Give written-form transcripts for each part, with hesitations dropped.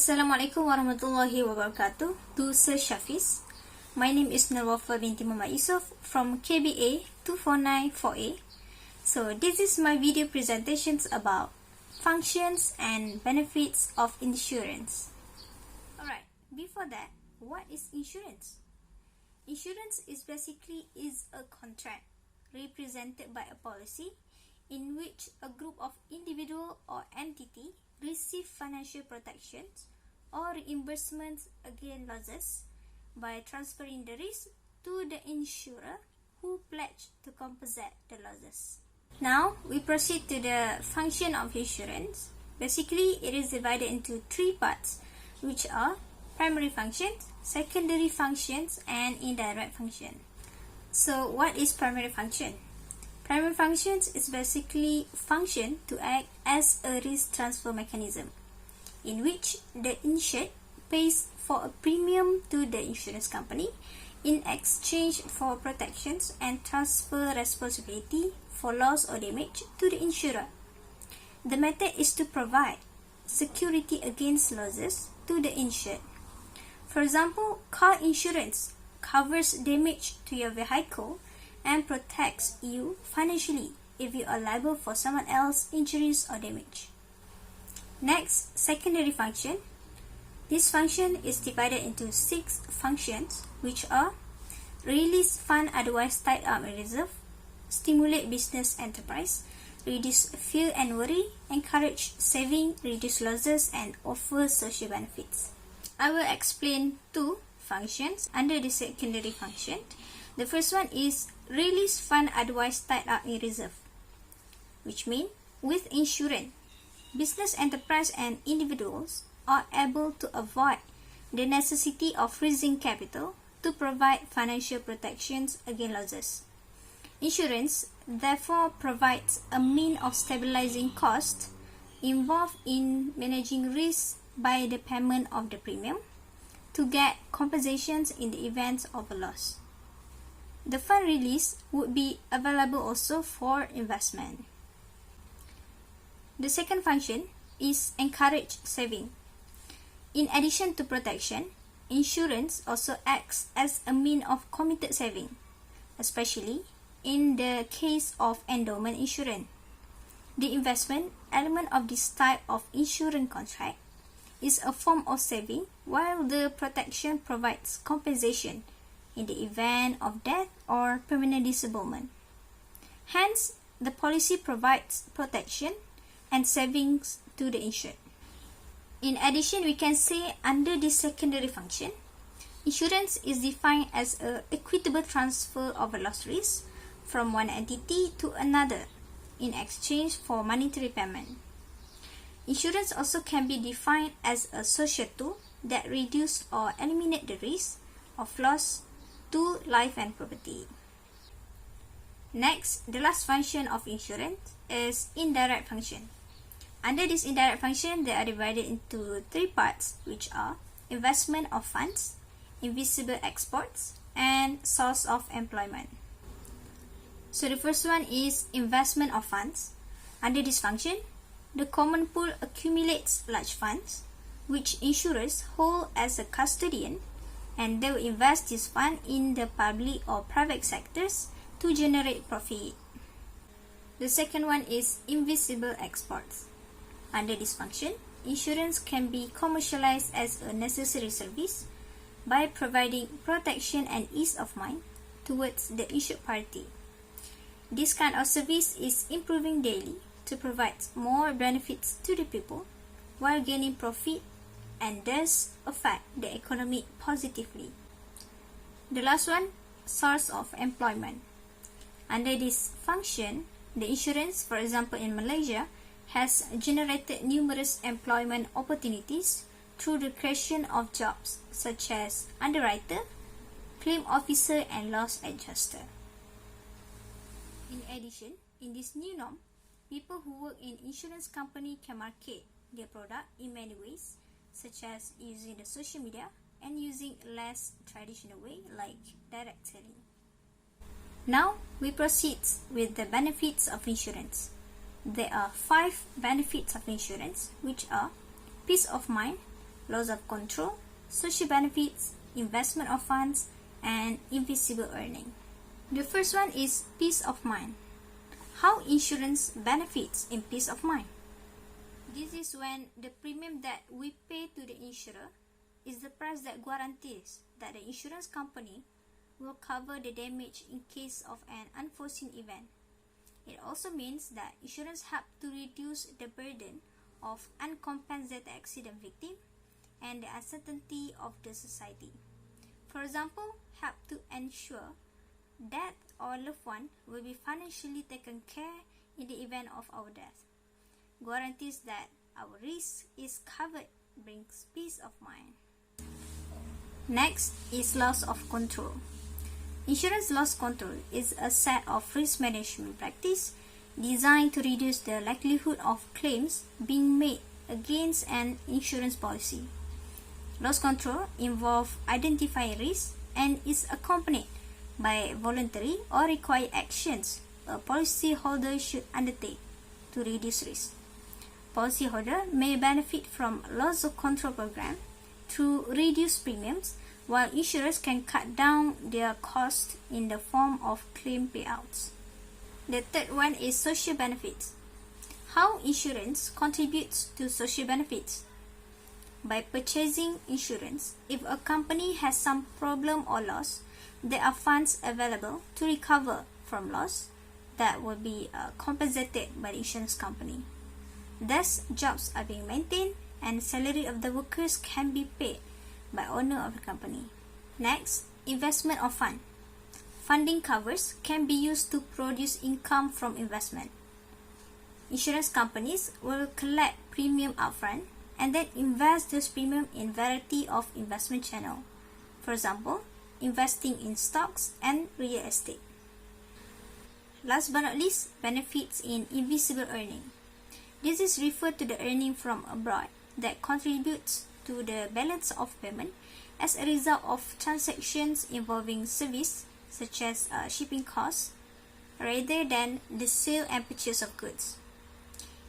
Assalamualaikum warahmatullahi wabarakatuh. To Sir Shafiz. My name is Nurwafa binti Muhammad Yusof from KBA 2494A. So this is my video presentations about functions and benefits of insurance. Alright, before that, what is insurance? Insurance is basically a contract represented by a policy in which a group of individual or entity receive financial protections or reimbursements against losses by transferring the risk to the insurer who pledged to compensate the losses. Now we proceed to the function of insurance. Basically, it is divided into three parts, which are primary functions, secondary functions, and indirect function. So what is primary function? Primary functions is basically function to act as a risk transfer mechanism, in which the insured pays for a premium to the insurance company in exchange for protections and transfer responsibility for loss or damage to the insurer. The method is to provide security against losses to the insured. For example, car insurance covers damage to your vehicle and protects you financially if you are liable for someone else's injuries or damage. Next, secondary function. This function is divided into 6 functions, which are release fund otherwise tied up in reserve, stimulate business enterprise, reduce fear and worry, encourage saving, reduce losses, and offer social benefits. I will explain 2 functions under the secondary function. The first one is release fund otherwise tied up in reserve, which means with insurance, business enterprise and individuals are able to avoid the necessity of raising capital to provide financial protections against losses. Insurance therefore provides a means of stabilizing costs involved in managing risk by the payment of the premium to get compensations in the event of a loss. The fund release would be available also for investment. The second function is encourage saving. In addition to protection, insurance also acts as a means of committed saving, especially in the case of endowment insurance. The investment element of this type of insurance contract is a form of saving, while the protection provides compensation in the event of death or permanent disablement. Hence, the policy provides protection and savings to the insured. In addition, we can say under the secondary function, insurance is defined as an equitable transfer of a loss risk from one entity to another in exchange for monetary payment. Insurance also can be defined as a social tool that reduces or eliminates the risk of loss to life and property. Next, the last function of insurance is indirect function. Under this indirect function, they are divided into 3 parts, which are investment of funds, invisible exports, and source of employment. So the first one is investment of funds. Under this function, the common pool accumulates large funds, which insurers hold as a custodian, and they will invest this fund in the public or private sectors to generate profit. The second one is invisible exports. Under this function, insurance can be commercialized as a necessary service by providing protection and ease of mind towards the insured party. This kind of service is improving daily to provide more benefits to the people while gaining profit and thus affect the economy positively. The last one, source of employment. Under this function, the insurance, for example in Malaysia, has generated numerous employment opportunities through the creation of jobs such as underwriter, claim officer, and loss adjuster. In addition, in this new norm, people who work in insurance company can market their product in many ways, such as using the social media and using less traditional way like direct selling. Now we proceed with the benefits of insurance. There are 5 benefits of insurance, which are peace of mind, loss of control, social benefits, investment of funds, and invisible earning. The first one is peace of mind. How insurance benefits in peace of mind. This is when the premium that we pay to the insurer is the price that guarantees that the insurance company will cover the damage in case of an unforeseen event. It also means that insurance helps to reduce the burden of uncompensated accident victims and the uncertainty of the society. For example, help to ensure that our loved one will be financially taken care in the event of our death. Guarantees that our risk is covered brings peace of mind. Next is loss of control. Insurance loss control is a set of risk management practice designed to reduce the likelihood of claims being made against an insurance policy. Loss control involves identifying risks and is accompanied by voluntary or required actions a policyholder should undertake to reduce risk. Policyholder may benefit from loss of control program through reduced premiums, while insurers can cut down their costs in the form of claim payouts. The third one is social benefits. How insurance contributes to social benefits. By purchasing insurance, if a company has some problem or loss, there are funds available to recover from loss that will be compensated by the insurance company. Thus, jobs are being maintained and salary of the workers can be paid by owner of the company. Next, investment of fund. Funding covers can be used to produce income from investment. Insurance companies will collect premium upfront and then invest this premium in variety of investment channel. For example, investing in stocks and real estate. Last but not least, benefits in invisible earning. This is referred to the earning from abroad that contributes to the balance of payment as a result of transactions involving service such as shipping costs rather than the sale and purchase of goods.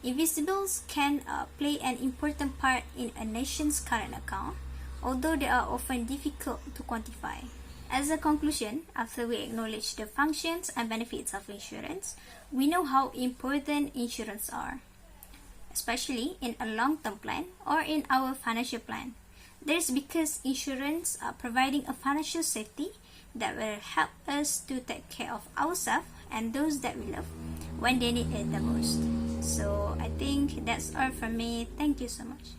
Invisibles can play an important part in a nation's current account, although they are often difficult to quantify. As a conclusion, after we acknowledge the functions and benefits of insurance, we know how important insurance are, especially in a long-term plan or in our financial plan. That is because insurance are providing a financial safety that will help us to take care of ourselves and those that we love when they need it the most. So I think that's all from me. Thank you so much.